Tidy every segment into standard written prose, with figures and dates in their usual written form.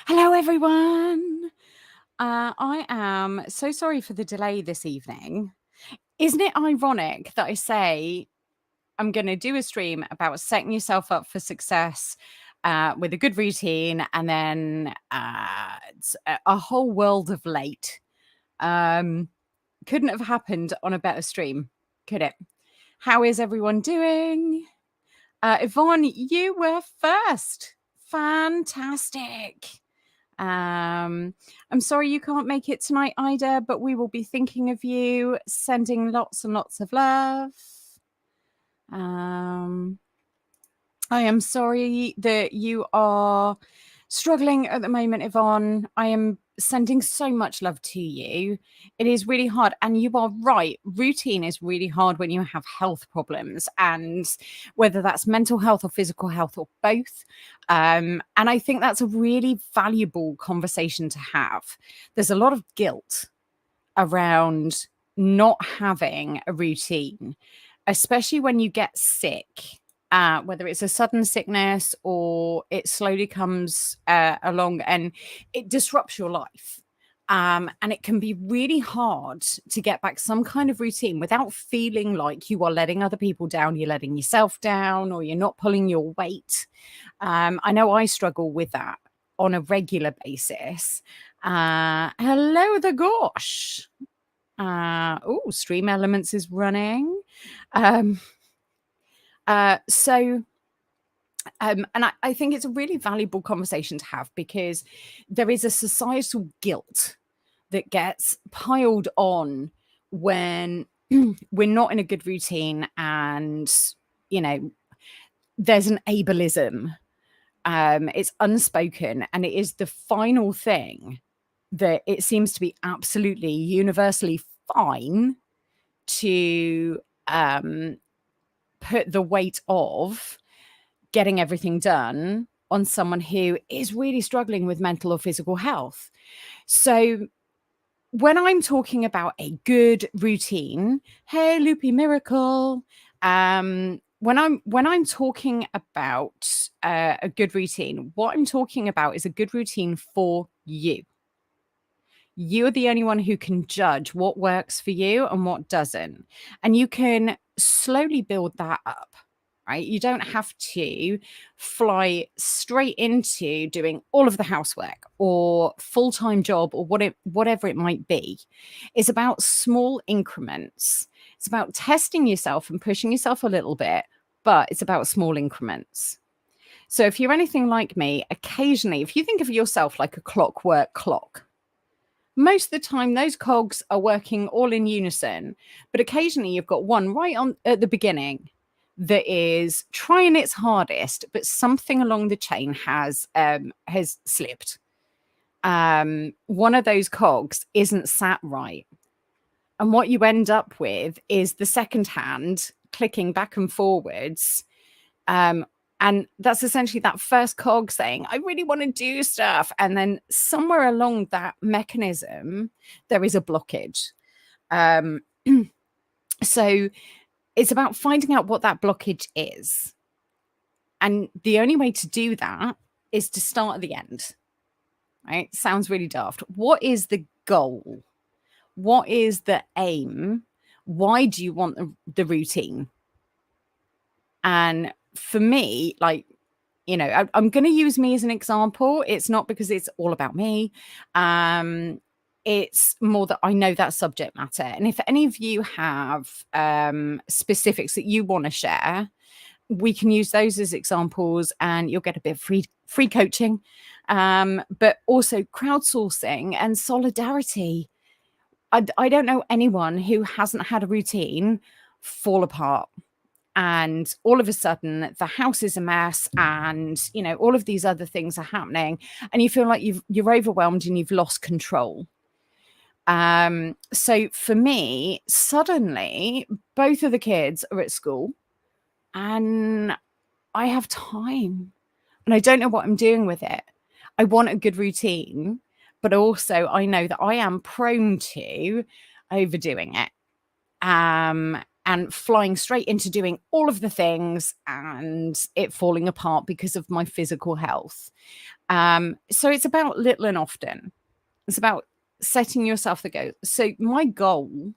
Hello, everyone. I am so sorry for the delay this evening. Isn't it ironic that I say I'm going to do a stream about setting yourself up for success with a good routine, and then it's a whole world of late? Couldn't have happened on a better stream, could it? How is everyone doing? Yvonne, you were first. Fantastic. I'm sorry you can't make it tonight, Ida, but we will be thinking of you, sending lots and lots of love. I am sorry that you are struggling at the moment, Yvonne. I am sending so much love to you. It is really hard. And you are right. Routine is really hard when you have health problems, and whether that's mental health or physical health or both. And I think that's a really valuable conversation to have. There's a lot of guilt around not having a routine, especially when you get sick. Whether it's a sudden sickness or it slowly comes along and it disrupts your life. And it can be really hard to get back some kind of routine without feeling like you are letting other people down, you're letting yourself down, or you're not pulling your weight. I know I struggle with that on a regular basis. Hello, the gosh. Stream Elements is running. And I think it's a really valuable conversation to have, because there is a societal guilt that gets piled on when we're not in a good routine, and, there's an ableism. It's unspoken, and it is the final thing that it seems to be absolutely universally fine to put the weight of getting everything done on someone who is really struggling with mental or physical health. So when I'm talking about a good routine, hey, Loopy Miracle, when I'm talking about a good routine, what I'm talking about is a good routine for you. You're the only one who can judge what works for you and what doesn't. And you can slowly build that up, right? You don't have to fly straight into doing all of the housework or full-time job or whatever it might be. It's about small increments. It's about testing yourself and pushing yourself a little bit, but it's about small increments. So if you're anything like me, occasionally, if you think of yourself like a clockwork clock, most of the time those cogs are working all in unison, but occasionally you've got one right on at the beginning that is trying its hardest, but something along the chain has slipped. One of those cogs isn't sat right, and what you end up with is the second hand clicking back and forwards. And that's essentially that first cog saying, I really want to do stuff. And then somewhere along that mechanism, there is a blockage. So it's about finding out what that blockage is. And the only way to do that is to start at the end, right? Sounds really daft. What is the goal? What is the aim? Why do you want the routine? And for me, like, I'm going to use me as an example. It's not because it's all about me. It's more that I know that subject matter. And if any of you have specifics that you want to share, we can use those as examples, and you'll get a bit of free coaching, but also crowdsourcing and solidarity. I don't know anyone who hasn't had a routine fall apart, and all of a sudden the house is a mess, and all of these other things are happening, and you feel like you're overwhelmed and you've lost control. So for me, suddenly both of the kids are at school and I have time, and I don't know what I'm doing with it. I want a good routine, but also I know that I am prone to overdoing it. and flying straight into doing all of the things and it falling apart because of my physical health. So it's about little and often. It's about setting yourself the goal. So my goal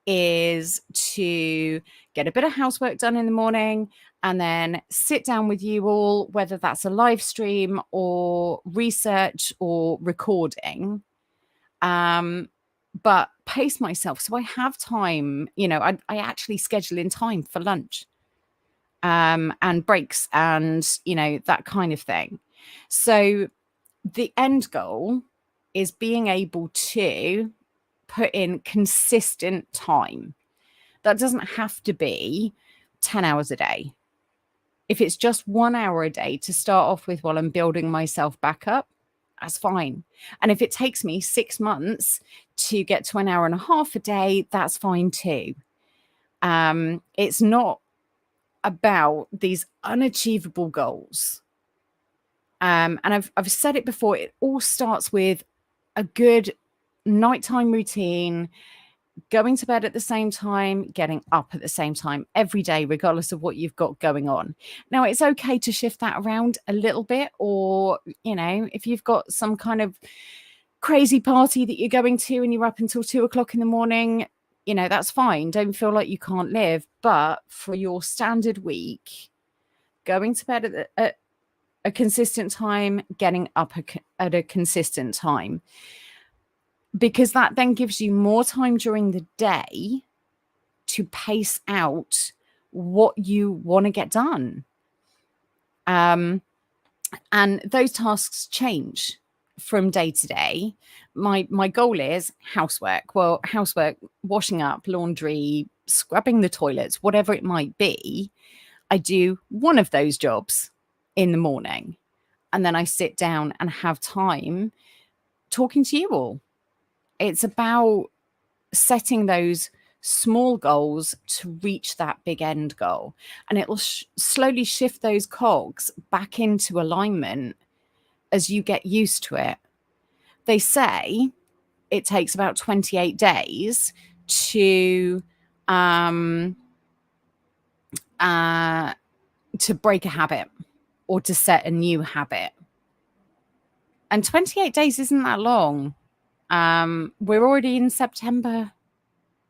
is to get a bit of housework done in the morning and then sit down with you all, whether that's a live stream or research or recording. But pace myself so I have time. I actually schedule in time for lunch and breaks and that kind of thing. So the end goal is being able to put in consistent time. That doesn't have to be 10 hours a day. If it's just 1 hour a day to start off with while I'm building myself back up, that's fine. And if it takes me 6 months to get to an hour and a half a day, that's fine too. It's not about these unachievable goals. And I've said it before, it all starts with a good nighttime routine, going to bed at the same time, getting up at the same time every day, regardless of what you've got going on. Now, it's okay to shift that around a little bit, or, if you've got some kind of crazy party that you're going to and you're up until 2 o'clock in the morning, that's fine. Don't feel like you can't live. But for your standard week, going to bed at a consistent time, getting up at a consistent time, because that then gives you more time during the day to pace out what you want to get done. And those tasks change from day to day. My goal is housework. Well, housework, washing up, laundry, scrubbing the toilets, whatever it might be. I do one of those jobs in the morning, and then I sit down and have time talking to you all. It's about setting those small goals to reach that big end goal, and it will slowly shift those cogs back into alignment as you get used to it. They say it takes about 28 days to break a habit or to set a new habit. And 28 days isn't that long. We're already in September.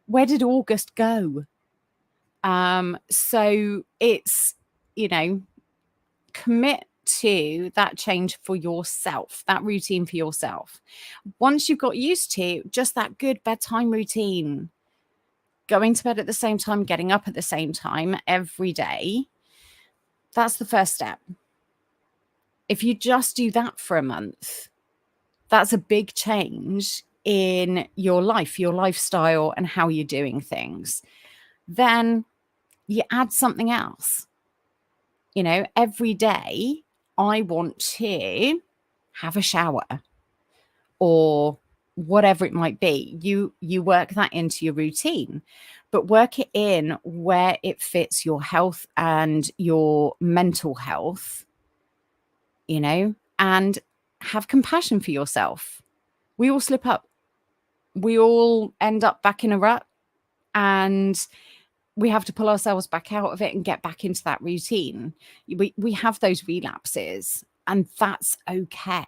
Where did August go? So it's, commit to that change for yourself, that routine for yourself. Once you've got used to just that good bedtime routine, going to bed at the same time, getting up at the same time every day, that's the first step. If you just do that for a month, that's a big change in your life, your lifestyle, and how you're doing things. Then you add something else. Every day I want to have a shower or whatever it might be. You work that into your routine, but work it in where it fits your health and your mental health, and have compassion for yourself. We all slip up. We all end up back in a rut, and we have to pull ourselves back out of it and get back into that routine. We have those relapses, and that's okay.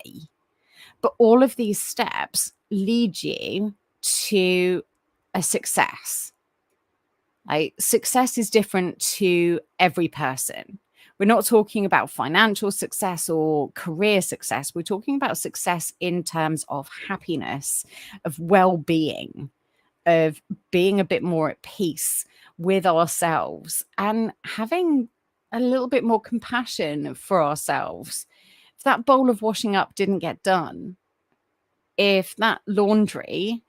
But all of these steps lead you to a success. Success is different to every person. We're not talking about financial success or career success. We're talking about success in terms of happiness, of well-being, of being a bit more at peace with ourselves and having a little bit more compassion for ourselves. If that bowl of washing up didn't get done, if that laundry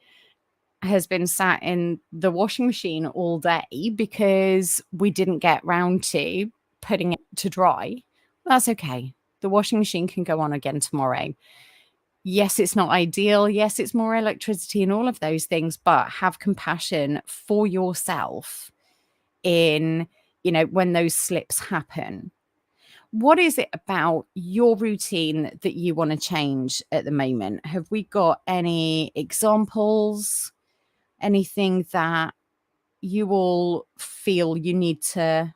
has been sat in the washing machine all day because we didn't get round to putting it to dry, that's okay. The washing machine can go on again tomorrow. Yes, it's not ideal. Yes, it's more electricity and all of those things, but have compassion for yourself in, when those slips happen. What is it about your routine that you want to change at the moment? Have we got any examples? Anything that you all feel you need to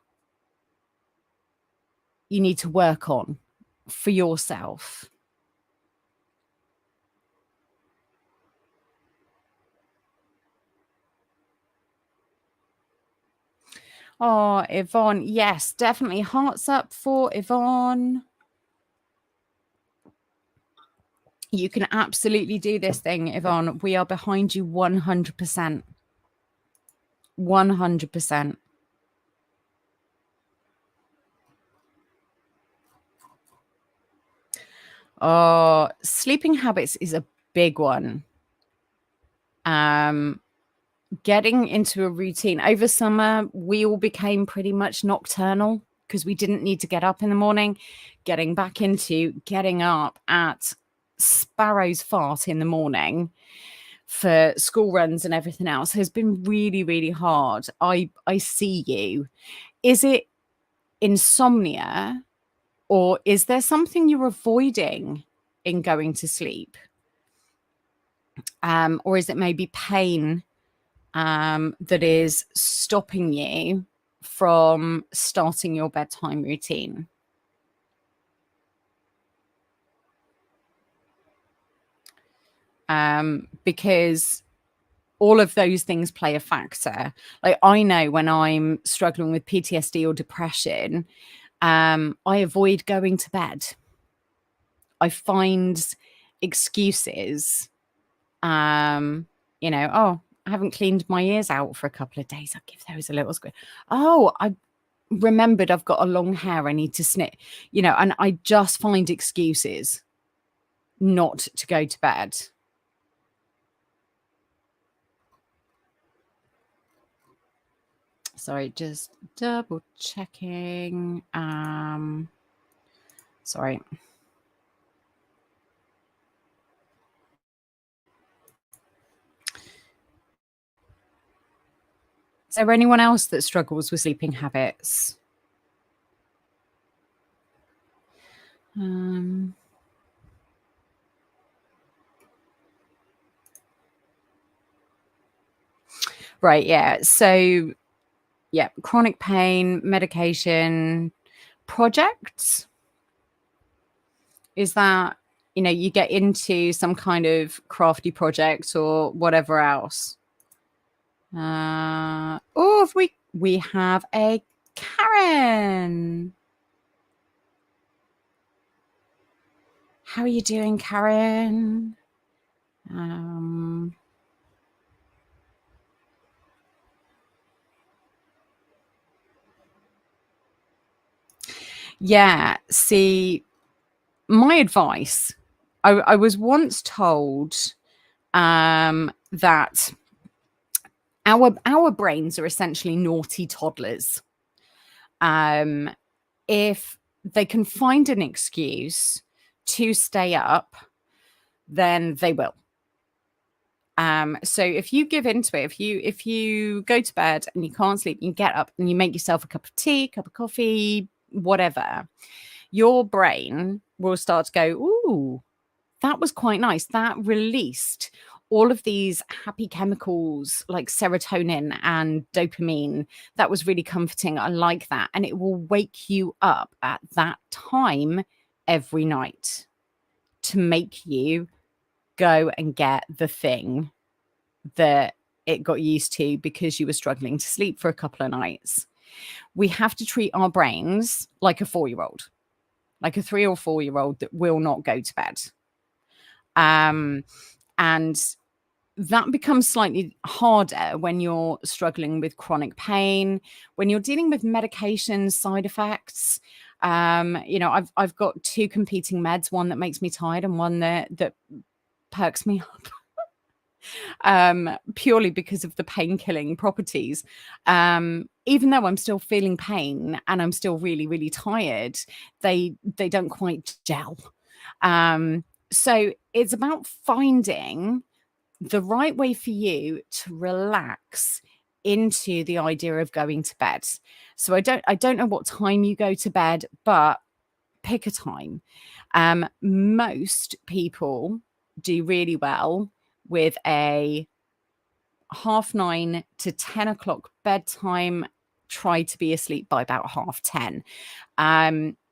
work on for yourself? Oh, Yvonne, yes, definitely hearts up for Yvonne. You can absolutely do this thing, Yvonne. We are behind you 100%. 100%. Oh, sleeping habits is a big one. Getting into a routine. Over summer, we all became pretty much nocturnal because we didn't need to get up in the morning. Getting back into getting up at sparrow's fart in the morning for school runs and everything else has been really, really hard. I see you. Is it insomnia, or is there something you're avoiding in going to sleep? Or is it maybe pain that is stopping you from starting your bedtime routine? Because all of those things play a factor. Like, I know when I'm struggling with PTSD or depression, I avoid going to bed. I find excuses. Oh, I haven't cleaned my ears out for a couple of days. I'll give those a little squeeze. Oh, I remembered I've got a long hair I need to snip, and I just find excuses not to go to bed. Sorry, just double checking. Sorry. Is there anyone else that struggles with sleeping habits? Right, yeah. So, yeah, chronic pain, medication, projects. Is that, you get into some kind of crafty project or whatever else? Oh, if we have a Karen. How are you doing, Karen? Yeah, see, my advice, I was once told that our brains are essentially naughty toddlers. If they can find an excuse to stay up, then they will. So if you give into it, if you go to bed and you can't sleep, you get up and you make yourself a cup of tea, cup of coffee, whatever, your brain will start to go, ooh, that was quite nice. That released all of these happy chemicals like serotonin and dopamine. That was really comforting. I like that. And it will wake you up at that time every night to make you go and get the thing that it got used to because you were struggling to sleep for a couple of nights. We have to treat our brains like a 4-year-old, like a 3 or 4-year-old that will not go to bed. And that becomes slightly harder when you're struggling with chronic pain, when you're dealing with medication side effects. I've got 2 competing meds, one that makes me tired and one that perks me up. Purely because of the pain-killing properties. Even though I'm still feeling pain and I'm still really, really tired, they don't quite gel. So it's about finding the right way for you to relax into the idea of going to bed. So I don't know what time you go to bed, but pick a time. Most people do really well with a 9:30 to 10 o'clock bedtime. Try to be asleep by about 10:30.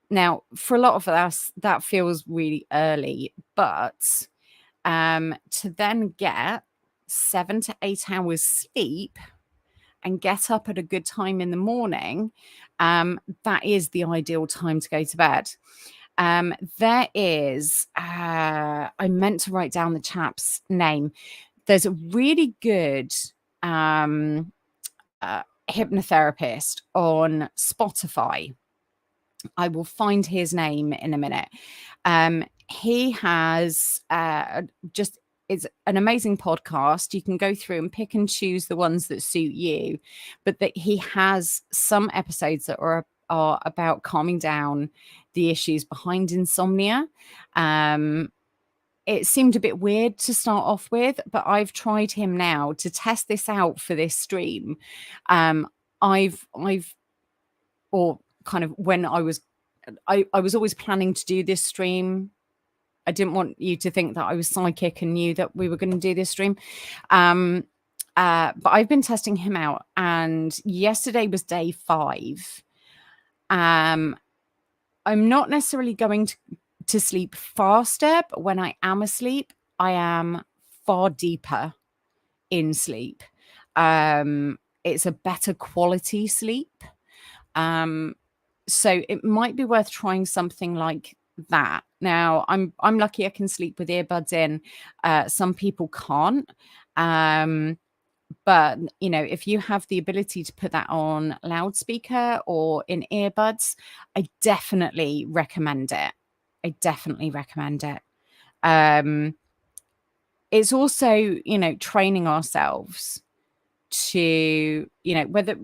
Now, for a lot of us, that feels really early, but to then get 7 to 8 hours sleep and get up at a good time in the morning, that is the ideal time to go to bed. There is, I meant to write down the chap's name. There's a really good hypnotherapist on Spotify. I will find his name in a minute. He has it's an amazing podcast. You can go through and pick and choose the ones that suit you, but that he has some episodes that are about calming down the issues behind insomnia. It seemed a bit weird to start off with, but I've tried him now to test this out for this stream. Or kind of when I was always planning to do this stream. I didn't want you to think that I was psychic and knew that we were going to do this stream. But I've been testing him out, and yesterday was day 5. I'm not necessarily going to sleep faster, but when I am asleep, I am far deeper in sleep. It's a better quality sleep. So it might be worth trying something like that. Now, I'm lucky I can sleep with earbuds in. Some people can't. But, you know, if you have the ability to put that on loudspeaker or in earbuds, I definitely recommend it. It's also, you know, training ourselves to, you know, whether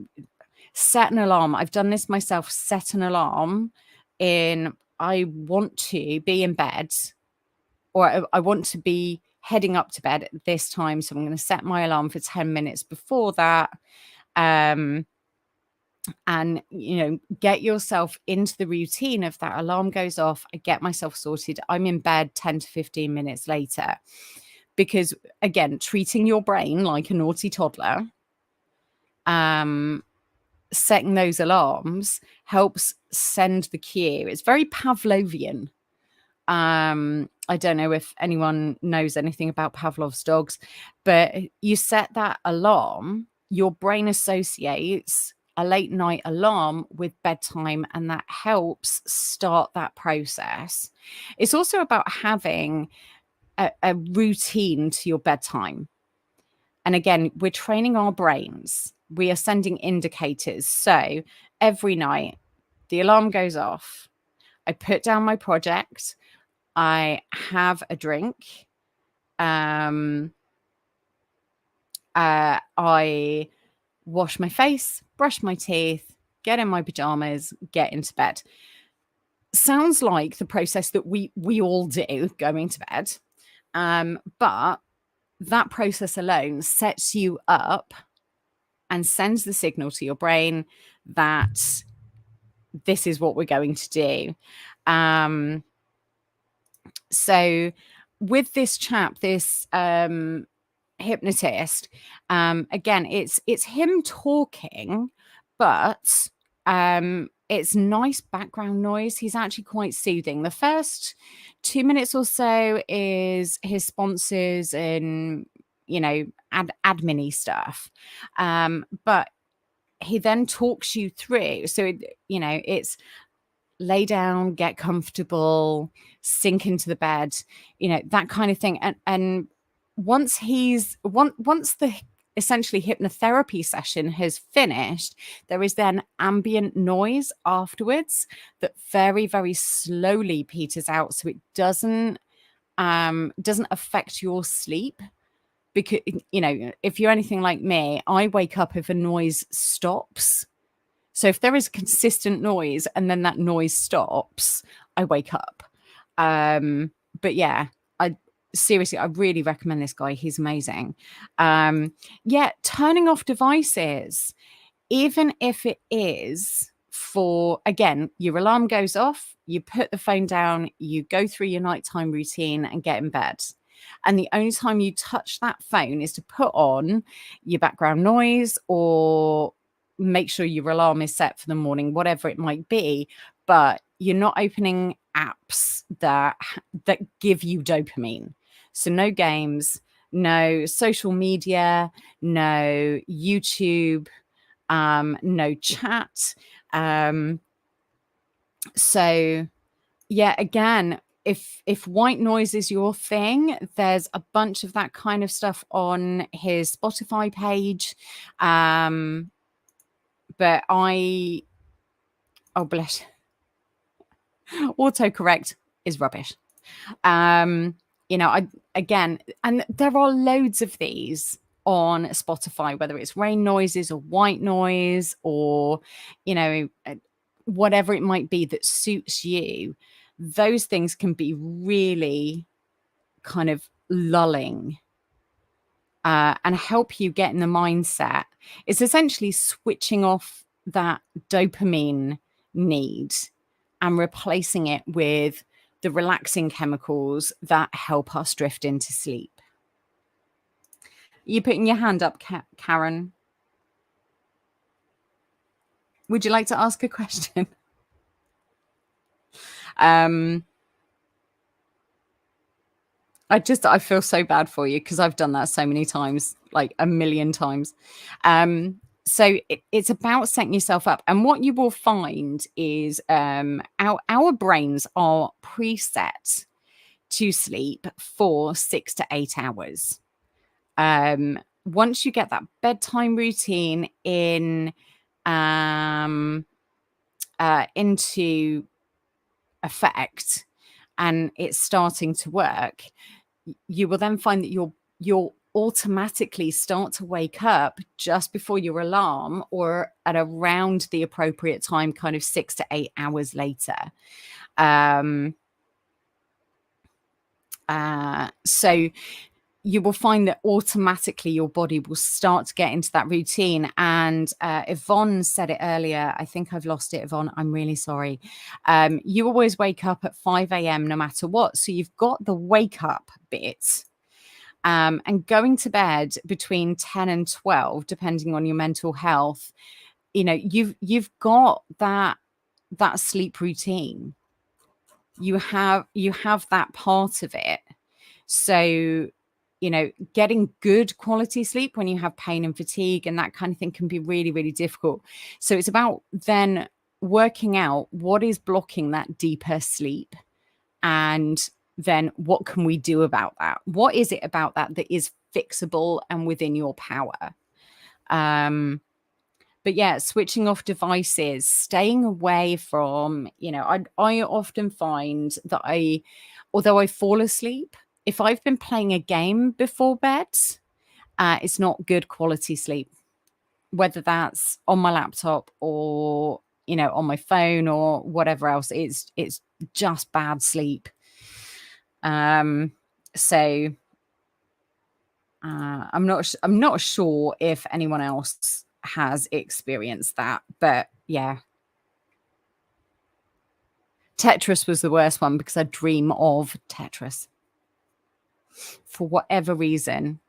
set an alarm. I've done this myself. Set an alarm in, I want to be in bed, or I want to be heading up to bed at this time. So I'm going to set my alarm for 10 minutes before that. And, you know, get yourself into the routine of that alarm goes off. I get myself sorted. I'm in bed 10 to 15 minutes later. Because, again, treating your brain like a naughty toddler, setting those alarms helps send the cue. It's very Pavlovian. I don't know if anyone knows anything about Pavlov's dogs, but you set that alarm, your brain associates a late night alarm with bedtime, and that helps start that process. It's also about having a routine to your bedtime. And again, we're training our brains. We are sending indicators. So every night, the alarm goes off. I put down my project. I have a drink. I wash my face, brush my teeth, get in my pajamas, get into bed. Sounds like the process that we all do going to bed. But that process alone sets you up and sends the signal to your brain that this is what we're going to do. So with this chap, this hypnotist, again, it's him talking, but it's nice background noise. He's actually quite soothing. The first 2 minutes or so is his sponsors and, you know, admin-y stuff. But he then talks you through. So, you know, it's lay down, get comfortable, sink into the bed, you know, that kind of thing. And once the essentially hypnotherapy session has finished, there is then ambient noise afterwards that very, very slowly peters out, so it doesn't affect your sleep. Because, you know, if you're anything like me, I wake up if a noise stops. So if there is consistent noise and then that noise stops, I wake up. But yeah, seriously, I really recommend this guy. He's amazing. Yeah, turning off devices, even if it is for, again, your alarm goes off, you put the phone down, you go through your nighttime routine and get in bed. And the only time you touch that phone is to put on your background noise or make sure your alarm is set for the morning, whatever it might be. But you're not opening apps that give you dopamine. So no games, no social media, no YouTube, no chat. So yeah, again, if white noise is your thing, there's a bunch of that kind of stuff on his Spotify page. But oh bless, autocorrect is rubbish. Again, and there are loads of these on Spotify, whether it's rain noises or white noise or, whatever it might be that suits you. Those things can be really kind of lulling and help you get in the mindset. It's essentially switching off that dopamine need and replacing it with the relaxing chemicals that help us drift into sleep. You putting your hand up, Karen? Would you like to ask a question? I feel so bad for you because I've done that so many times, like a million times. So it's about setting yourself up. And what you will find is our brains are preset to sleep for 6 to 8 hours. Once you get that bedtime routine into effect and it's starting to work, you will then find that you'll automatically start to wake up just before your alarm or at around the appropriate time, kind of 6 to 8 hours later. So you will find that automatically your body will start to get into that routine. And Yvonne said it earlier. I think I've lost it, Yvonne. I'm really sorry. You always wake up at 5 a.m. no matter what. So you've got the wake up bit. And going to bed between 10 and 12, depending on your mental health, you've got that sleep routine. You have that part of it. So, getting good quality sleep when you have pain and fatigue and that kind of thing can be really, really difficult. So it's about then working out what is blocking that deeper sleep and then what can we do about that? What is it about that is fixable and within your power? But yeah, switching off devices, staying away from, I often find that although I fall asleep, if I've been playing a game before bed, it's not good quality sleep, whether that's on my laptop or, on my phone or whatever else. It's just bad sleep. So I'm not sure if anyone else has experienced that, but yeah. Tetris was the worst one because I dream of Tetris for whatever reason.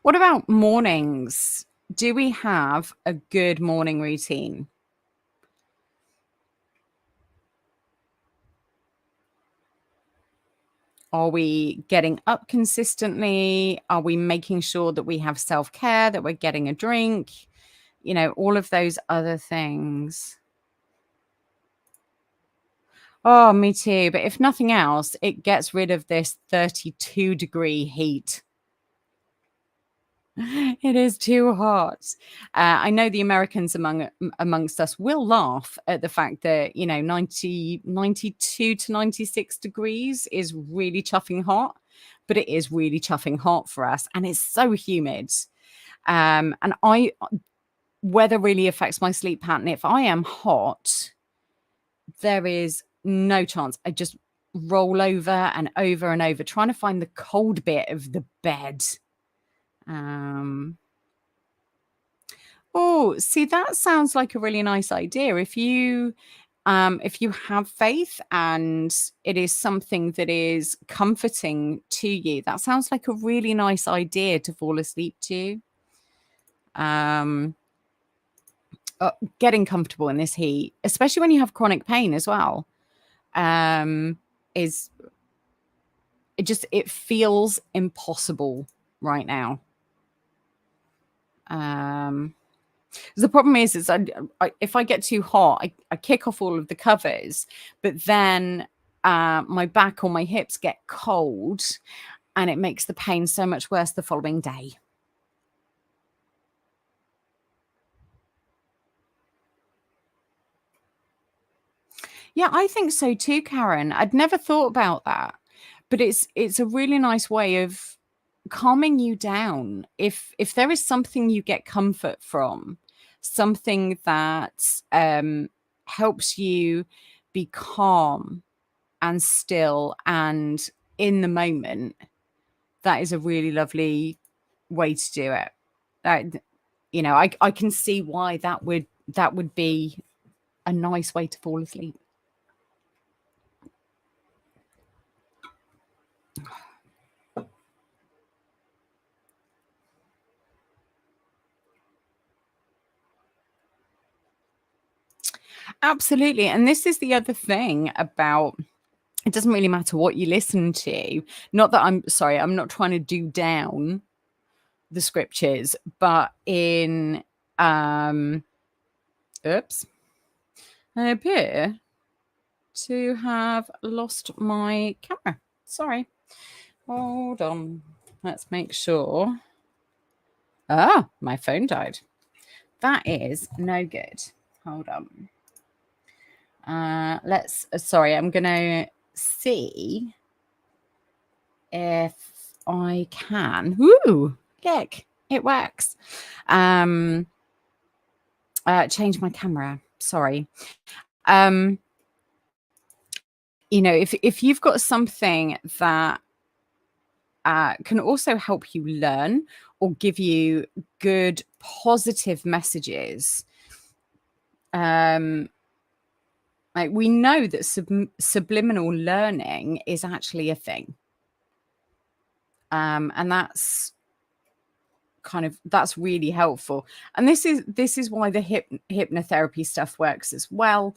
What about mornings? Do we have a good morning routine? Are we getting up consistently? Are we making sure that we have self-care, that we're getting a drink? All of those other things. Oh, me too. But if nothing else, it gets rid of this 32-degree heat. It is too hot. I know the Americans amongst us will laugh at the fact that, 92 to 96 degrees is really chuffing hot, but it is really chuffing hot for us. And it's so humid. And weather really affects my sleep pattern. If I am hot, there is no chance. I just roll over and over and over, trying to find the cold bit of the bed. Oh, Oh, see, that sounds like a really nice idea. If you have faith and it is something that is comforting to you, that sounds like a really nice idea to fall asleep to. Getting comfortable in this heat, especially when you have chronic pain as well, is it feels impossible right now. The problem is if I get too hot, I kick off all of the covers, but then my back or my hips get cold, and it makes the pain so much worse the following day. Yeah, I think so too, Karen. I'd never thought about that, but it's a really nice way of calming you down. If there is something you get comfort from, something that helps you be calm and still and in the moment, that is a really lovely way to do it. I can see why that would be a nice way to fall asleep. Absolutely. And this is the other thing about, it doesn't really matter what you listen to. Not that I'm not trying to do down the scriptures, but I appear to have lost my camera. Sorry. Hold on. Let's make sure. My phone died. That is no good. Hold on. I'm gonna see if I can. Woo! Look, it works. Change my camera. Sorry. If you've got something that can also help you learn or give you good positive messages, like, we know that subliminal learning is actually a thing, and that's really helpful. And this is why the hypnotherapy stuff works as well,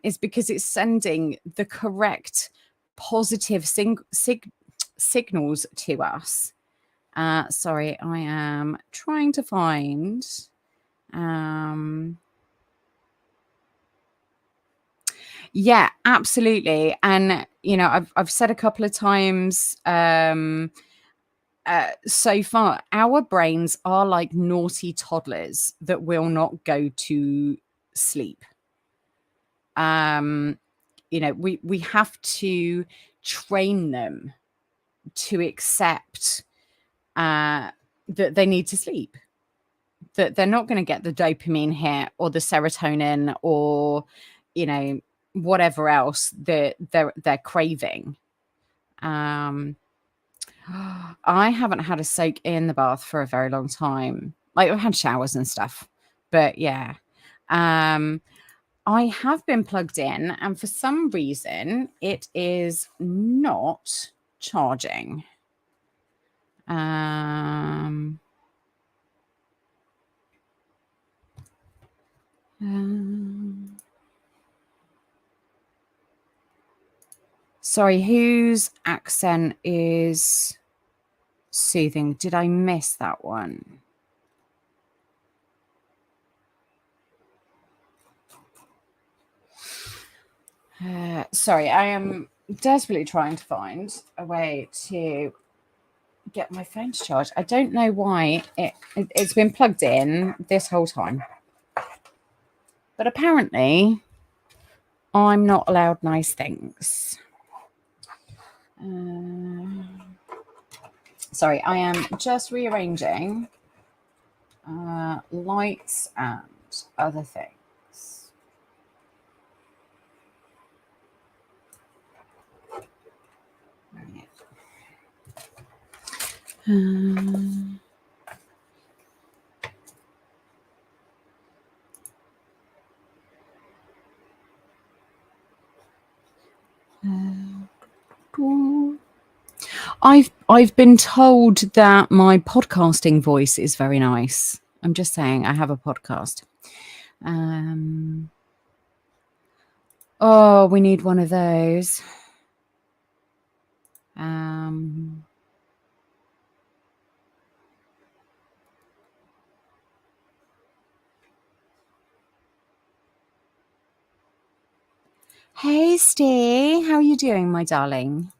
is because it's sending the correct positive signals to us. Sorry, I am trying to find. Yeah, absolutely. And I've said a couple of times so far, our brains are like naughty toddlers that will not go to sleep. We have to train them to accept that they need to sleep, that they're not going to get the dopamine hit or the serotonin or whatever else that they're craving. I haven't had a soak in the bath for a very long time. Like, I've had showers and stuff, but yeah. I have been plugged in, and for some reason it is not charging. Sorry, whose accent is soothing? Did I miss that one? Sorry, I am desperately trying to find a way to get my phone to charge. I don't know why it's been plugged in this whole time, but apparently I'm not allowed nice things. Sorry, I am just rearranging lights and other things. I've been told that my podcasting voice is very nice. I'm just saying, I have a podcast. Oh, we need one of those. Hey, Steve, how are you doing, my darling?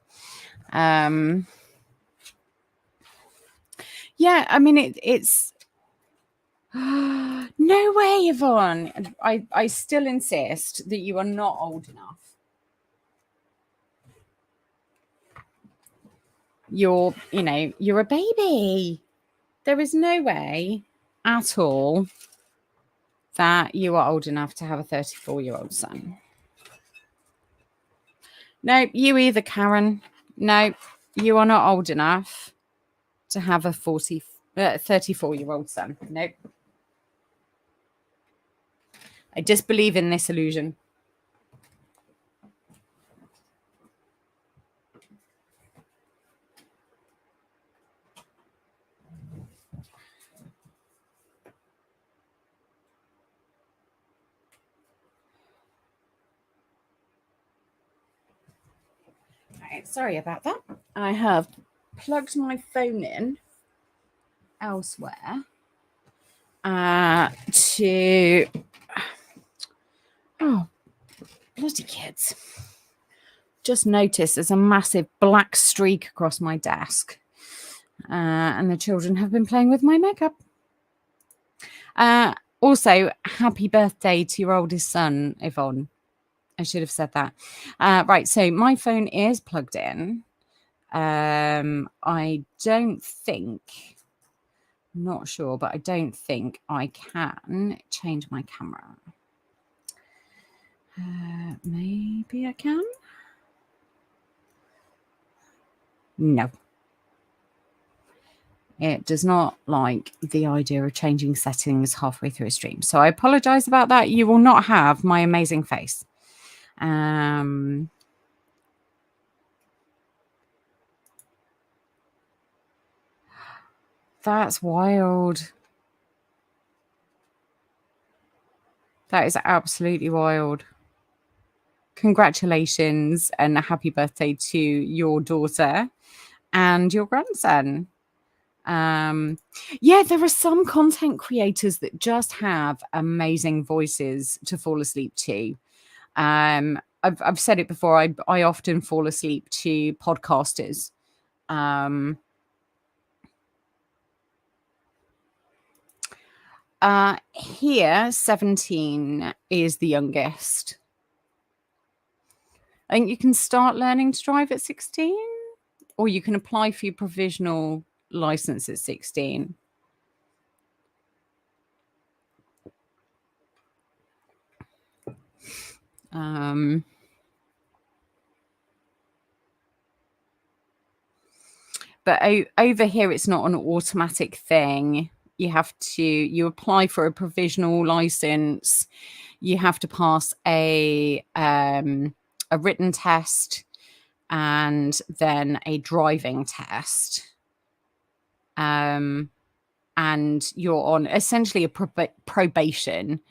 Yeah, I mean, it's no way, Yvonne. I still insist that you are not old enough. You're a baby. There is no way at all that you are old enough to have a 34-year-old son. No, you either, Karen. No, you are not old enough to have a 34-year-old son. Nope. I disbelieve in this illusion. Right, sorry about that. I have plugged my phone in elsewhere to... Oh, bloody kids. Just noticed there's a massive black streak across my desk. And the children have been playing with my makeup. Also, happy birthday to your oldest son, Yvonne. I should have said that. Right, so my phone is plugged in. I don't think, not sure, but I don't think I can change my camera. Maybe I can. No. It does not like the idea of changing settings halfway through a stream. So I apologize about that. You will not have my amazing face. That's wild. That is absolutely wild. Congratulations and a happy birthday to your daughter and your grandson. Yeah, there are some content creators that just have amazing voices to fall asleep to. I've said it before. I often fall asleep to podcasters. Here, 17 is the youngest. I think you can start learning to drive at 16, or you can apply for your provisional license at 16. But over here, it's not an automatic thing. You apply for a provisional license. You have to pass a written test and then a driving test. And you're on essentially a probation.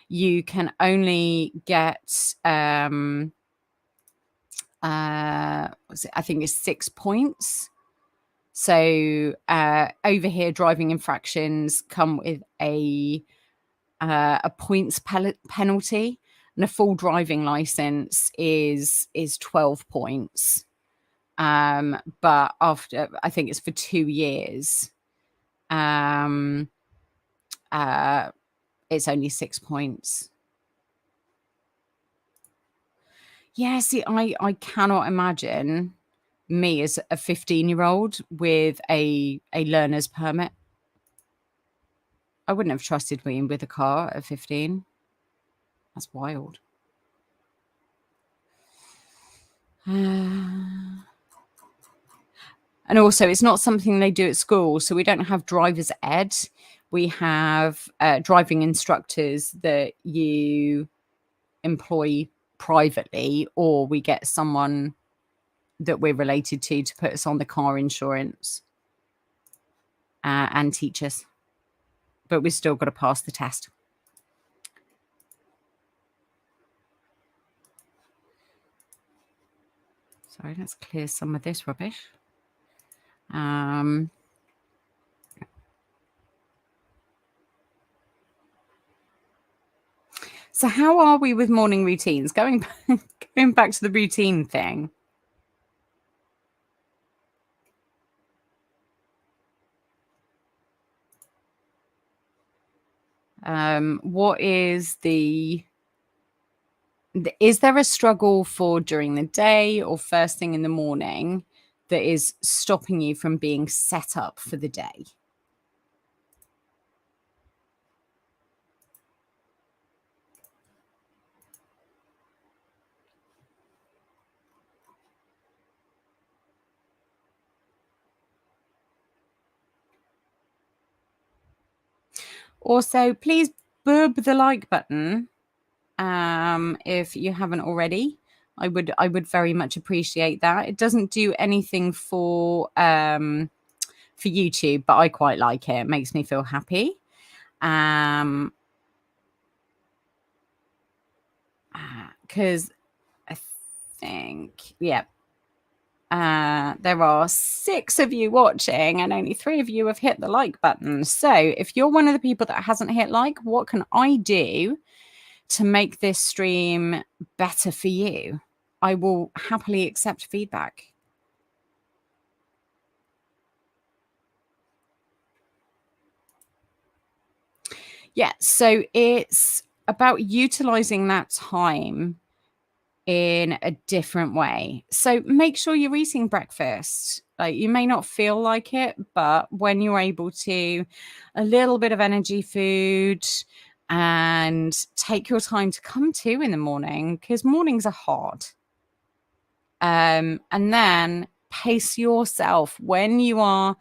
You can only get I think it's 6 points. So over here, driving infractions come with a points penalty, and a full driving license is 12 points. But after, I think it's for 2 years, it's only 6 points. Yeah, see, I cannot imagine me as a 15-year-old with a learner's permit. I wouldn't have trusted me with a car at 15. That's wild. And also, it's not something they do at school. So we don't have driver's ed. We have driving instructors that you employ privately, or we get someone that we're related to put us on the car insurance and teachers. But we've still got to pass the test. Sorry, let's clear some of this rubbish. So how are we with morning routines? Going back to the routine thing. What is is there a struggle for during the day or first thing in the morning that is stopping you from being set up for the day? Also, please boob the like button if you haven't already. I would very much appreciate that. It doesn't do anything for YouTube, but I quite like it. It makes me feel happy. Because I think, yeah, there are 6 of you watching and only 3 of you have hit the like button. So if you're one of the people that hasn't hit like, what can I do to make this stream better for you? I will happily accept feedback. Yeah, so it's about utilizing that time in a different way. So make sure you're eating breakfast. Like, you may not feel like it, but when you're able to, a little bit of energy food, and take your time to come to in the morning, because mornings are hard. And then pace yourself when you are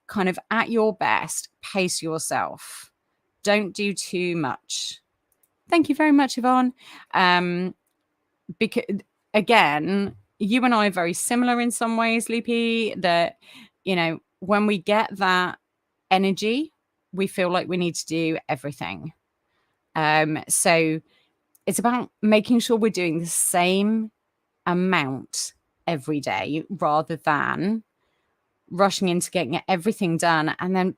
kind of at your best. Pace yourself. Don't do too much. Thank you very much, Yvonne. Because again, you and I are very similar in some ways, Loopy, that, when we get that energy, we feel like we need to do everything. So it's about making sure we're doing the same amount every day rather than rushing into getting everything done and then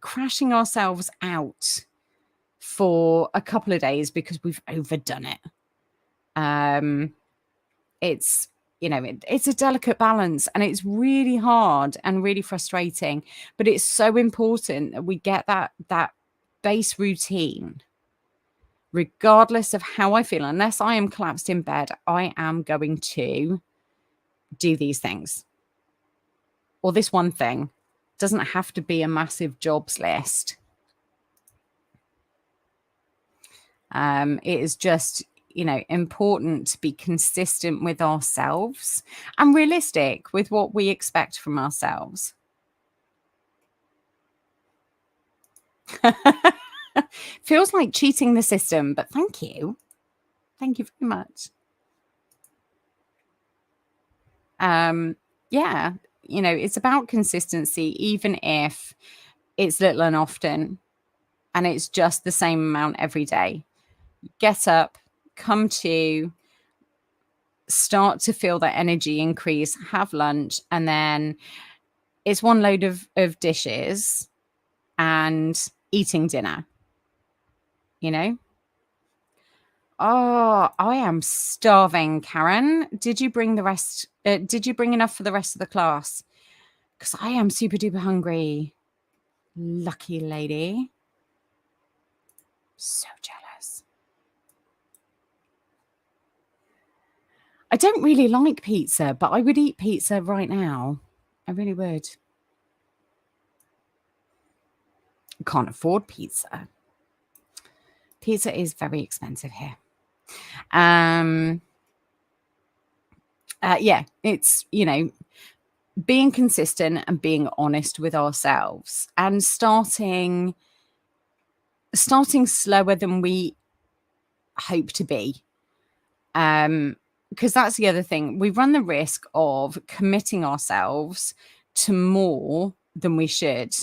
crashing ourselves out for a couple of days because we've overdone it. It's it's a delicate balance, and it's really hard and really frustrating, but it's so important that we get that base routine. Regardless of how I feel, unless I am collapsed in bed, I am going to do these things. Or this one thing. Doesn't have to be a massive jobs list. It is just, important to be consistent with ourselves and realistic with what we expect from ourselves. Feels like cheating the system, but thank you. Thank you very much. Yeah, it's about consistency, even if it's little and often, and it's just the same amount every day. Get up, come to, start to feel that energy increase, have lunch, and then it's one load of dishes and eating dinner, Oh, I am starving, Karen. Did you bring the rest? Did you bring enough for the rest of the class? Because I am super duper hungry. Lucky lady. So jealous. I don't really like pizza, but I would eat pizza right now. I really would. Can't afford pizza. Pizza is very expensive here. Yeah, it's, being consistent and being honest with ourselves and starting slower than we hope to be. because that's the other thing. We run the risk of committing ourselves to more than we should.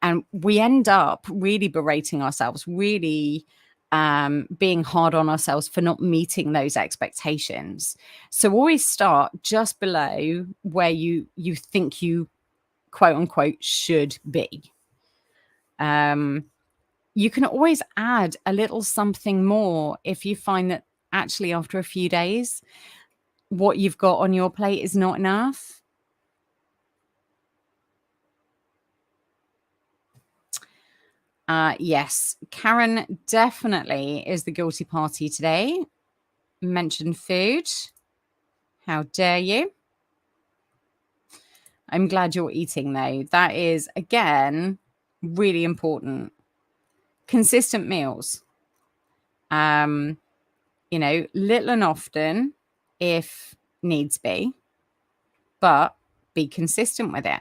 And we end up really berating ourselves, really being hard on ourselves for not meeting those expectations. So always start just below where you think you quote unquote should be. You can always add a little something more if you find that actually after a few days, what you've got on your plate is not enough. Yes, Karen definitely is the guilty party today. Mentioned food. How dare you? I'm glad you're eating, though. That is, again, really important. Consistent meals. Little and often if needs be, but be consistent with it.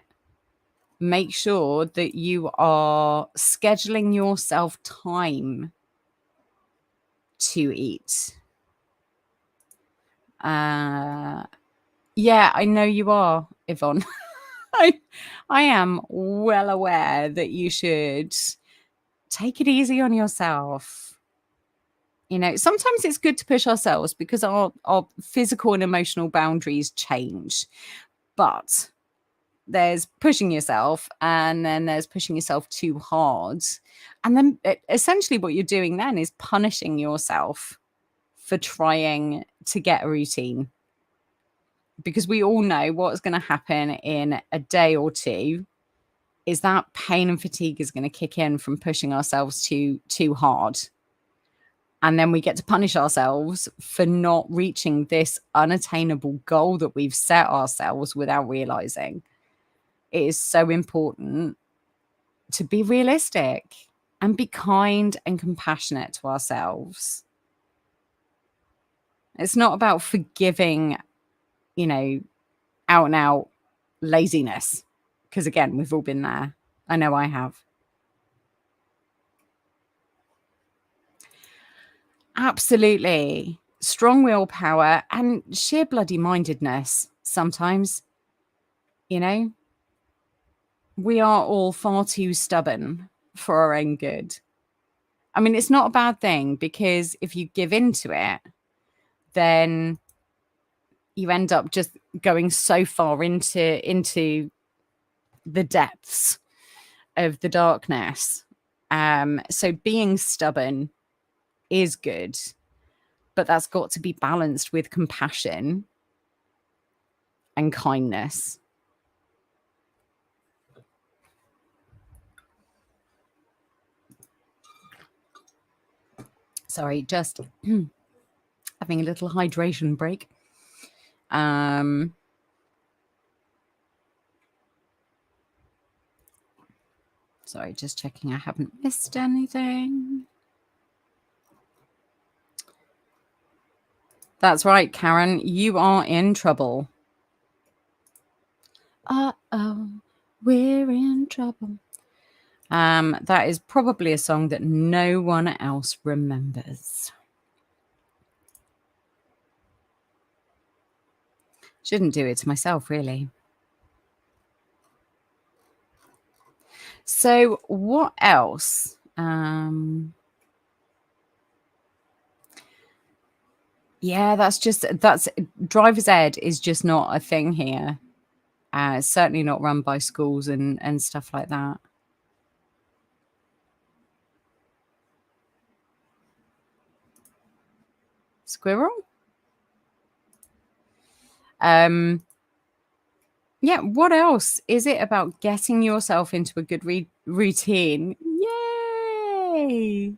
Make sure that you are scheduling yourself time to eat. Yeah, I know you are, Yvonne. I am well aware that you should take it easy on yourself. Sometimes it's good to push ourselves because our physical and emotional boundaries change. But there's pushing yourself, and then there's pushing yourself too hard. And then essentially what you're doing then is punishing yourself for trying to get a routine. Because we all know what's going to happen in a day or two is that pain and fatigue is going to kick in from pushing ourselves too hard. And then we get to punish ourselves for not reaching this unattainable goal that we've set ourselves without realizing. It is so important to be realistic and be kind and compassionate to ourselves. It's not about forgiving, out and out laziness. Because again, we've all been there. I know I have. Absolutely. Strong willpower and sheer bloody mindedness sometimes. We are all far too stubborn for our own good. I mean, it's not a bad thing because if you give in to it, then you end up just going so far into the depths of the darkness. So being stubborn is good, but that's got to be balanced with compassion and kindness. Sorry, just having a little hydration break. Sorry, just checking I haven't missed anything. That's right, Karen, you are in trouble. Uh-oh, we're in trouble. That is probably a song that no one else remembers. Shouldn't do it to myself, really. So what else? Yeah, that's driver's ed is just not a thing here. It's certainly not run by schools and stuff like that. Squirrel? Yeah, what else is it about getting yourself into a good routine? Yay!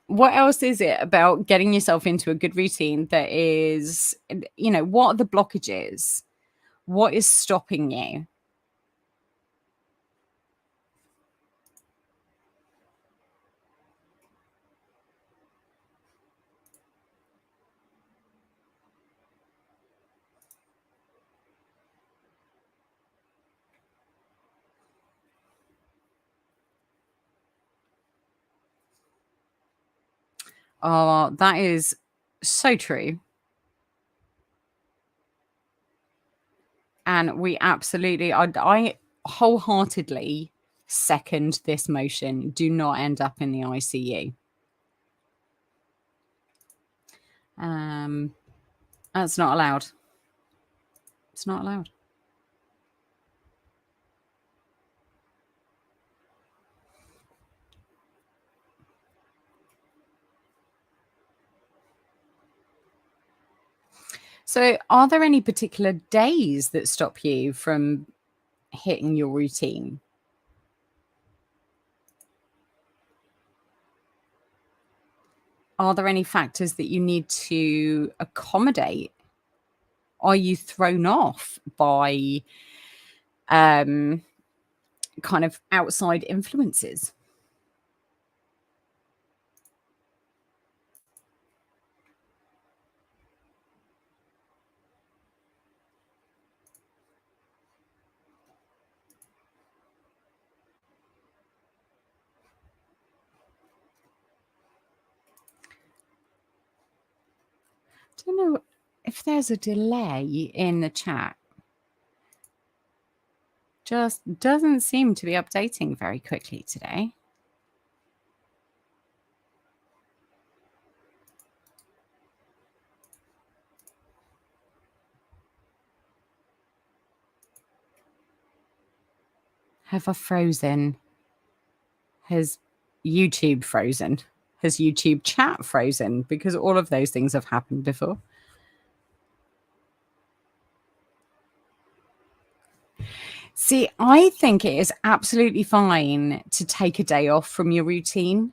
What else is it about getting yourself into a good routine that is, what are the blockages? What is stopping you? Oh, that is so true. And we absolutely, I wholeheartedly second this motion. Do not end up in the ICU. That's not allowed. It's not allowed. So, are there any particular days that stop you from hitting your routine? Are there any factors that you need to accommodate? Are you thrown off by kind of outside influences? I don't know if there's a delay in the chat. Just doesn't seem to be updating very quickly today. Have I frozen? Has YouTube frozen? Has YouTube chat frozen? Because all of those things have happened before. See, I think it is absolutely fine to take a day off from your routine.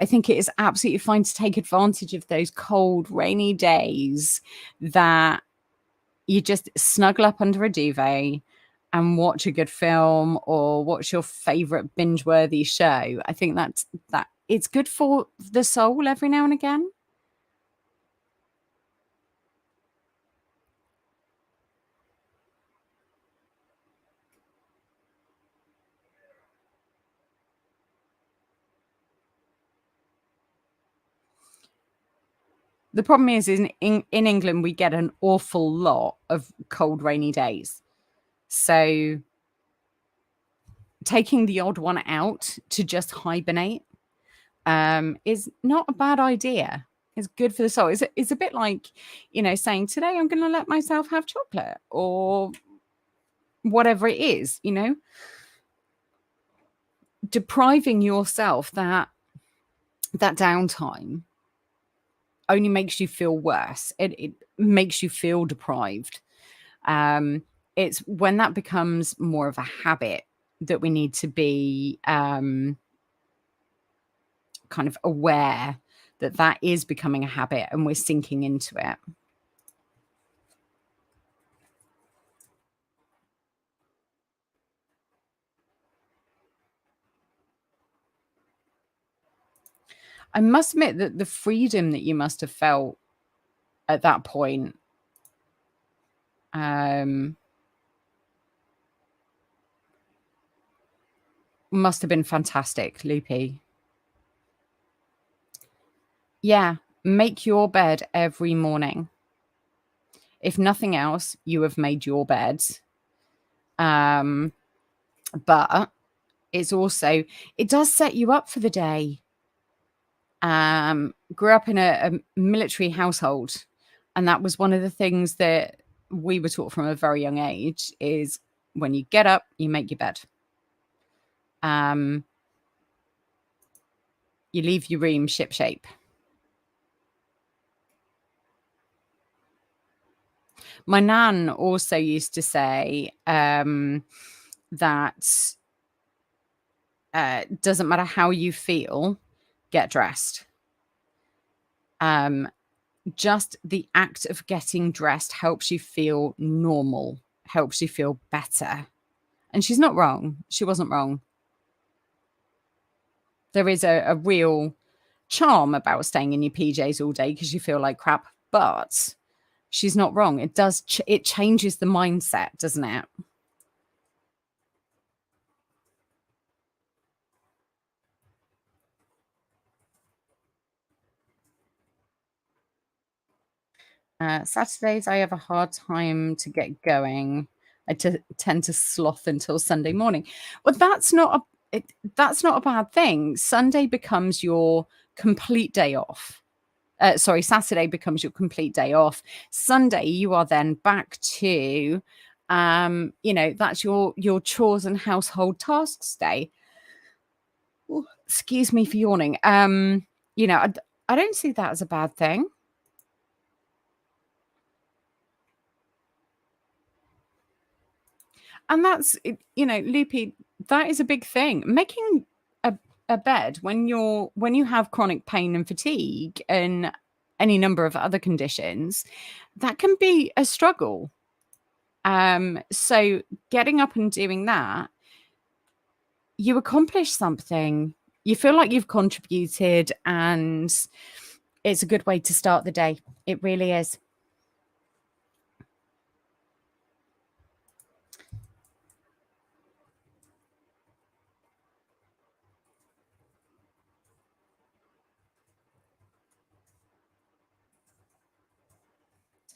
I think it is absolutely fine to take advantage of those cold, rainy days that you just snuggle up under a duvet and watch a good film or watch your favorite binge-worthy show. I think that it's good for the soul every now and again. The problem is in England, we get an awful lot of cold, rainy days. So taking the odd one out to just hibernate is not a bad idea. It's good for the soul. It's a bit like, saying today I'm going to let myself have chocolate or whatever it is, depriving yourself that downtime only makes you feel worse. It makes you feel deprived. It's when that becomes more of a habit that we need to be kind of aware that is becoming a habit and we're sinking into it. I must admit that the freedom that you must have felt at that point, must have been fantastic, Loopy. Yeah, make your bed every morning. If nothing else, you have made your bed. But it's also, it does set you up for the day. Grew up in a military household, and that was one of the things that we were taught from a very young age is when you get up, you make your bed. You leave your room shipshape. My nan also used to say that doesn't matter how you feel, get dressed. Just the act of getting dressed helps you feel normal, helps you feel better. And she's not wrong. She wasn't wrong. There is a real charm about staying in your PJs all day because you feel like crap, but she's not wrong. It does. It changes the mindset, doesn't it? Saturdays, I have a hard time to get going. tend to sloth until Sunday morning. Well, that's not a bad thing. Sunday becomes your complete day off. Sorry, Saturday becomes your complete day off. Sunday, you are then back to, that's your chores and household tasks day. Ooh, excuse me for yawning. I don't see that as a bad thing. And that's, Loopy, that is a big thing. Making a bed when you have chronic pain and fatigue and any number of other conditions, that can be a struggle. So getting up and doing that, you accomplish something. You feel like you've contributed, and it's a good way to start the day. It really is.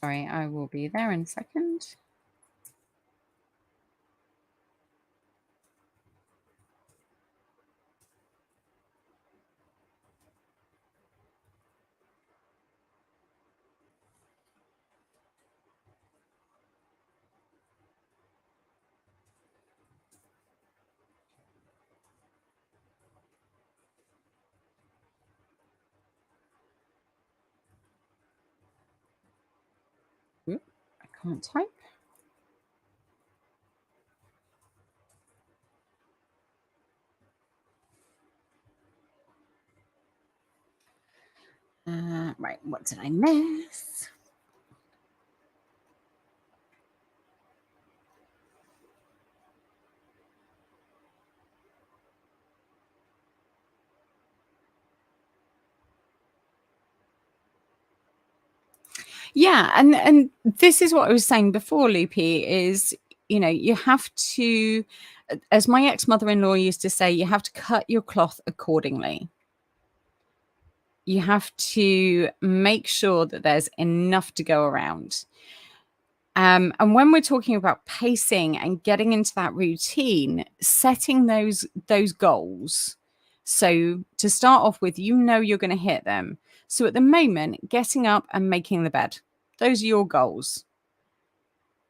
Sorry, I will be there in a second. Oop, I can't type. Right, what did I miss? Yeah, and this is what I was saying before, Loopy, is, you have to, as my ex-mother-in-law used to say, you have to cut your cloth accordingly. You have to make sure that there's enough to go around. And when we're talking about pacing and getting into that routine, setting those goals. So to start off with, you're going to hit them. So at the moment, getting up and making the bed, those are your goals.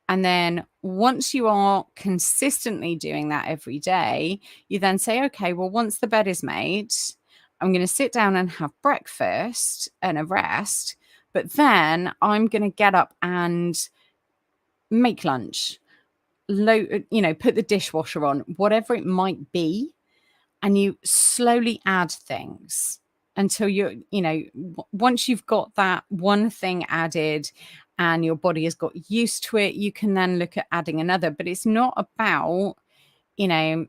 And then once you are consistently doing that every day, you then say, okay, well, once the bed is made, I'm going to sit down and have breakfast and a rest. But then I'm going to get up and make lunch, put the dishwasher on, whatever it might be. And you slowly add things until once you've got that one thing added and your body has got used to it, you can then look at adding another. But it's not about, I've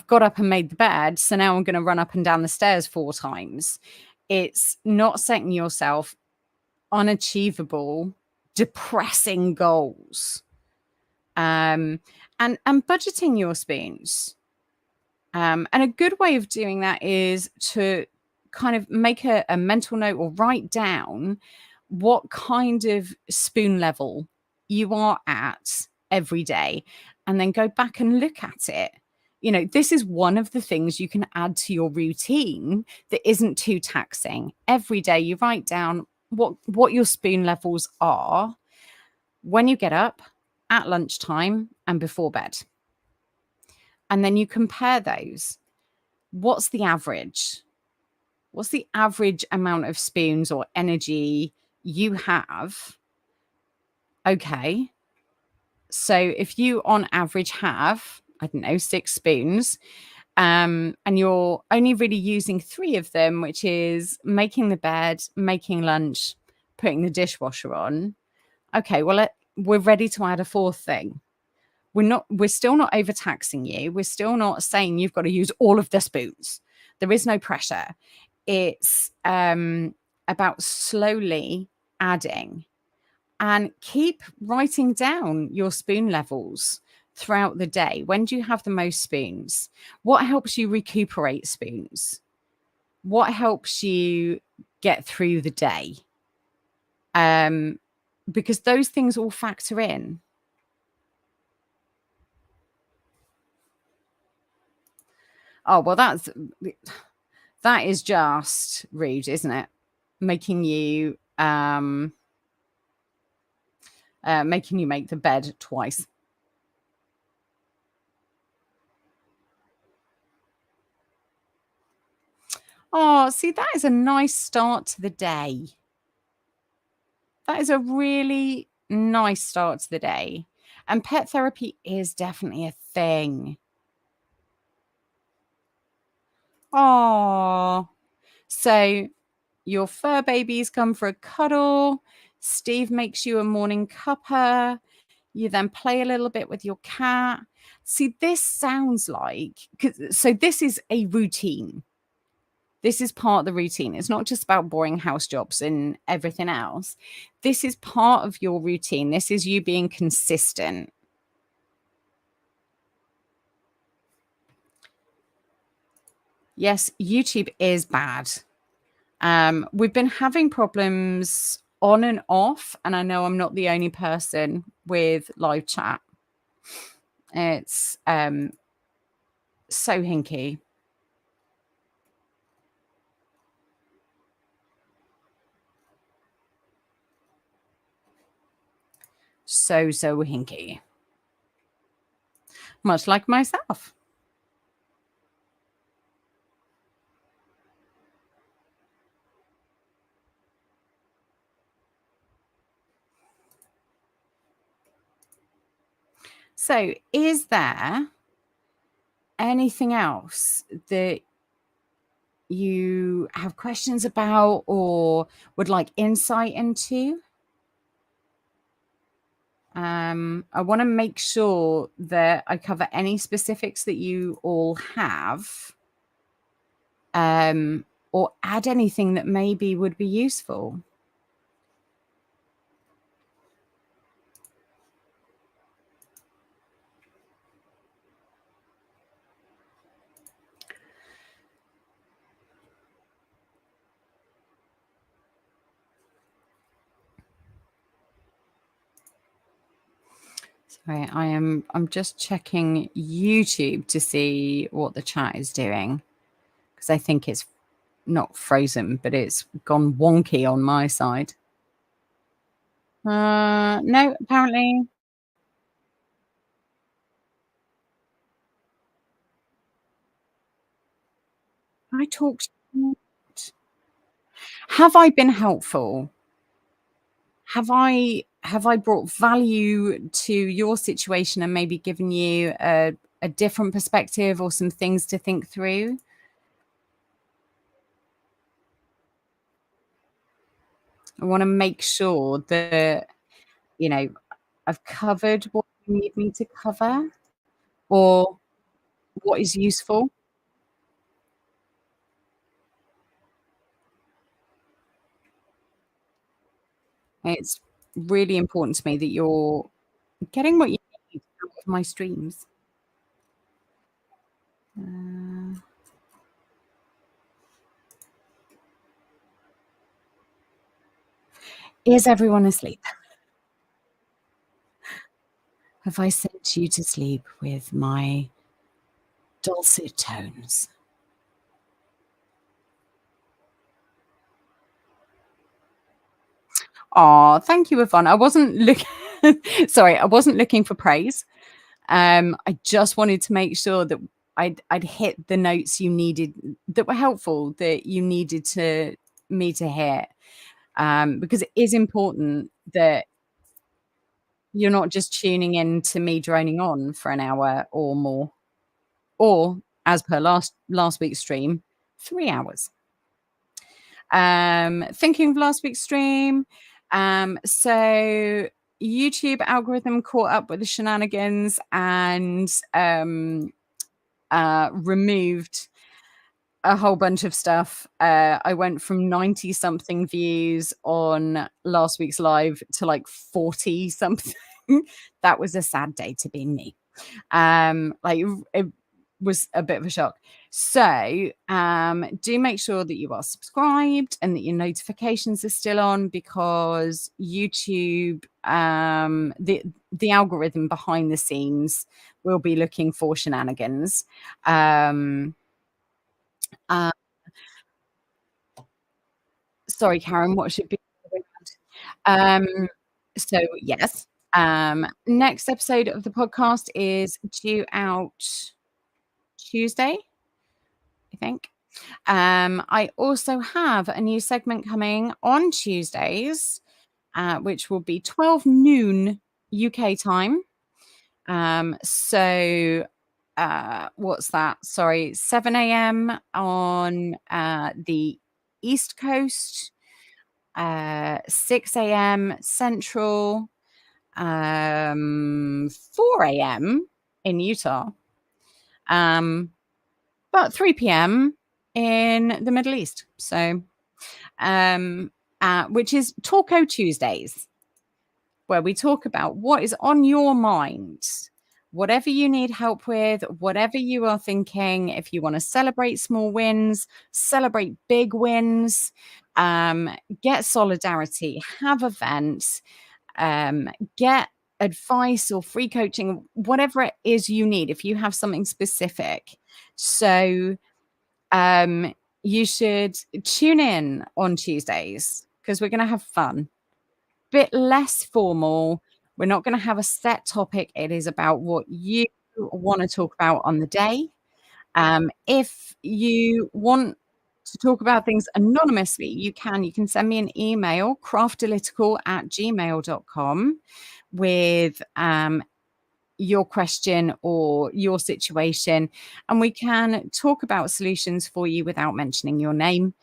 got up and made the bed, so now I'm going to run up and down the stairs 4 times. It's not setting yourself unachievable, depressing goals. And budgeting your spoons. And a good way of doing that is to kind of make a mental note or write down what kind of spoon level you are at every day, and then go back and look at it. This is one of the things you can add to your routine that isn't too taxing. Every day you write down what your spoon levels are when you get up, at lunchtime, and before bed. And then you compare those. What's the average? What's the average amount of spoons or energy you have? Okay. So if you on average have, I don't know, 6 spoons, and you're only really using 3 of them, which is making the bed, making lunch, putting the dishwasher on. Okay, well, we're ready to add a 4th thing. We're still not overtaxing you. We're still not saying you've got to use all of the spoons. There is no pressure. It's about slowly adding, and keep writing down your spoon levels throughout the day. When do you have the most spoons? What helps you recuperate spoons? What helps you get through the day? Because those things all factor in. Oh, well, that is just rude, isn't it? Making you making you make the bed twice. Oh, see, that is a nice start to the day. That is a really nice start to the day. And pet therapy is definitely a thing. Oh, so your fur babies come for a cuddle. Steve makes you a morning cuppa. You then play a little bit with your cat. See, this sounds like, so this is a routine. This is part of the routine. It's not just about boring house jobs and everything else. This is part of your routine. This is you being consistent. Yes, YouTube is bad. We've been having problems on and off, and I know I'm not the only person with live chat. It's so hinky. So hinky. Much like myself. So, is there anything else that you have questions about or would like insight into? I want to make sure that I cover any specifics that you all have, or add anything that maybe would be useful. Sorry, I'm just checking YouTube to see what the chat is doing, because I think it's not frozen, but it's gone wonky on my side. No, apparently. I talked. Have I been helpful? Have I brought value to your situation and maybe given you a different perspective or some things to think through? I wanna make sure that, you know, I've covered what you need me to cover or what is useful. It's really important to me that you're getting what you need out of my streams. Uh, is everyone asleep? Have I sent you to sleep with my dulcet tones? Oh, thank you, Yvonne. I wasn't looking sorry, I wasn't looking for praise. I just wanted to make sure that I'd hit the notes you needed that were helpful, that you needed to me to hit. Because it is important that you're not just tuning in to me droning on for an hour or more, or as per last week's stream, 3 hours. Thinking of last week's stream, so YouTube algorithm caught up with the shenanigans and removed a whole bunch of stuff. I went from 90 something views on last week's live to like 40 something. That was a sad day to be me. Like it was a bit of a shock. So, do make sure that you are subscribed and that your notifications are still on, because YouTube, the algorithm behind the scenes will be looking for shenanigans. Uh, Sorry, Karen, what should be um, so yes, next episode of the podcast is due out Tuesday, I think. I also have a new segment coming on Tuesdays, which will be 12 noon UK time. What's that? Sorry, 7 a.m. on the East Coast, 6 a.m. Central, 4 a.m. in Utah, um, but 3 p.m. in the Middle East. So, which is Talko Tuesdays, where we talk about what is on your mind, whatever you need help with, whatever you are thinking. If you want to celebrate small wins, celebrate big wins, get solidarity, have events, get advice or free coaching, whatever it is you need, if you have something specific. So, you should tune in on Tuesdays because we're going to have fun. Bit less formal. We're not going to have a set topic. It is about what you want to talk about on the day. If you want to talk about things anonymously, you can. You can send me an email, craftalytical@gmail.com, with your question or your situation, and we can talk about solutions for you without mentioning your name.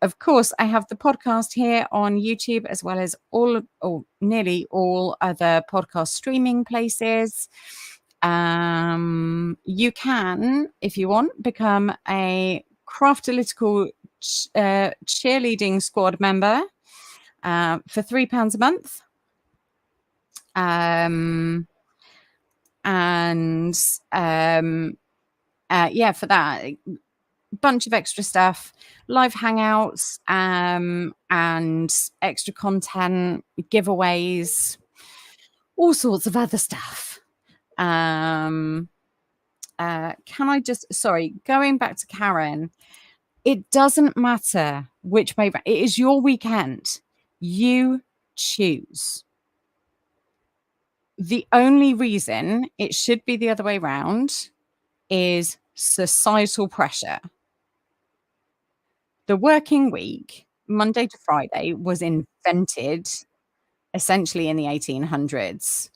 Of course, I have the podcast here on YouTube as well as all or nearly all other podcast streaming places. You can, if you want, become a Craftalytical cheerleading squad member for £3 a month. And yeah, for that, bunch of extra stuff, live hangouts, and extra content, giveaways, all sorts of other stuff. Can I just, sorry, going back to Karen, it doesn't matter which way, it is your weekend. You choose. The only reason it should be the other way around is societal pressure. The working week, Monday to Friday, was invented essentially in the 1800s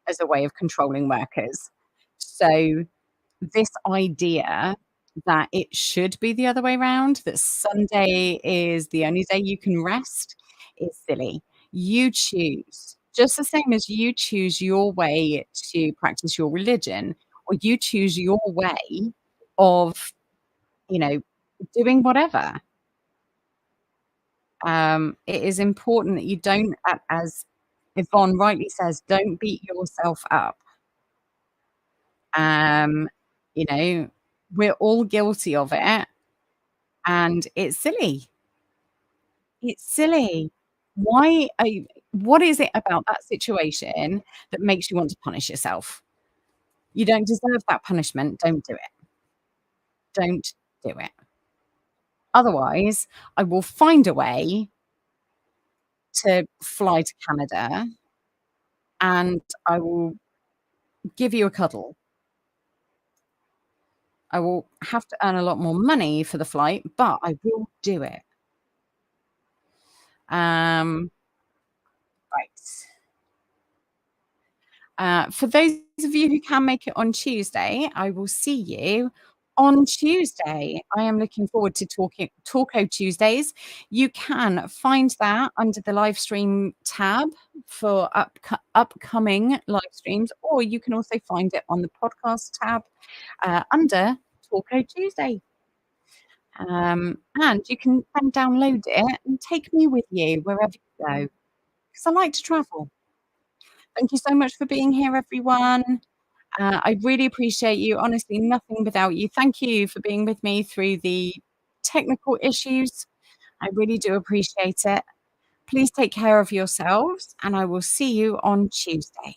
as a way of controlling workers. So this idea that it should be the other way around, that Sunday is the only day you can rest, is silly. You choose, just the same as you choose your way to practice your religion, or you choose your way of, you know, doing whatever. It is important that you don't, as Yvonne rightly says, don't beat yourself up. Um, you know, we're all guilty of it, and it's silly. It's silly. Why are you what is it about that situation that makes you want to punish yourself? You don't deserve that punishment. Don't do it. Don't do it. Otherwise, I will find a way to fly to Canada, and I will give you a cuddle. I will have to earn a lot more money for the flight, but I will do it. Um, right. For those of you who can make it on Tuesday, I will see you on Tuesday. I am looking forward to Talko Tuesdays. You can find that under the live stream tab for upcoming live streams, or you can also find it on the podcast tab under Talko Tuesday. And you can then download it and take me with you wherever you go, because I like to travel. Thank you so much for being here, everyone. I really appreciate you. Honestly, nothing without you. Thank you for being with me through the technical issues. I really do appreciate it. Please take care of yourselves, and I will see you on Tuesday.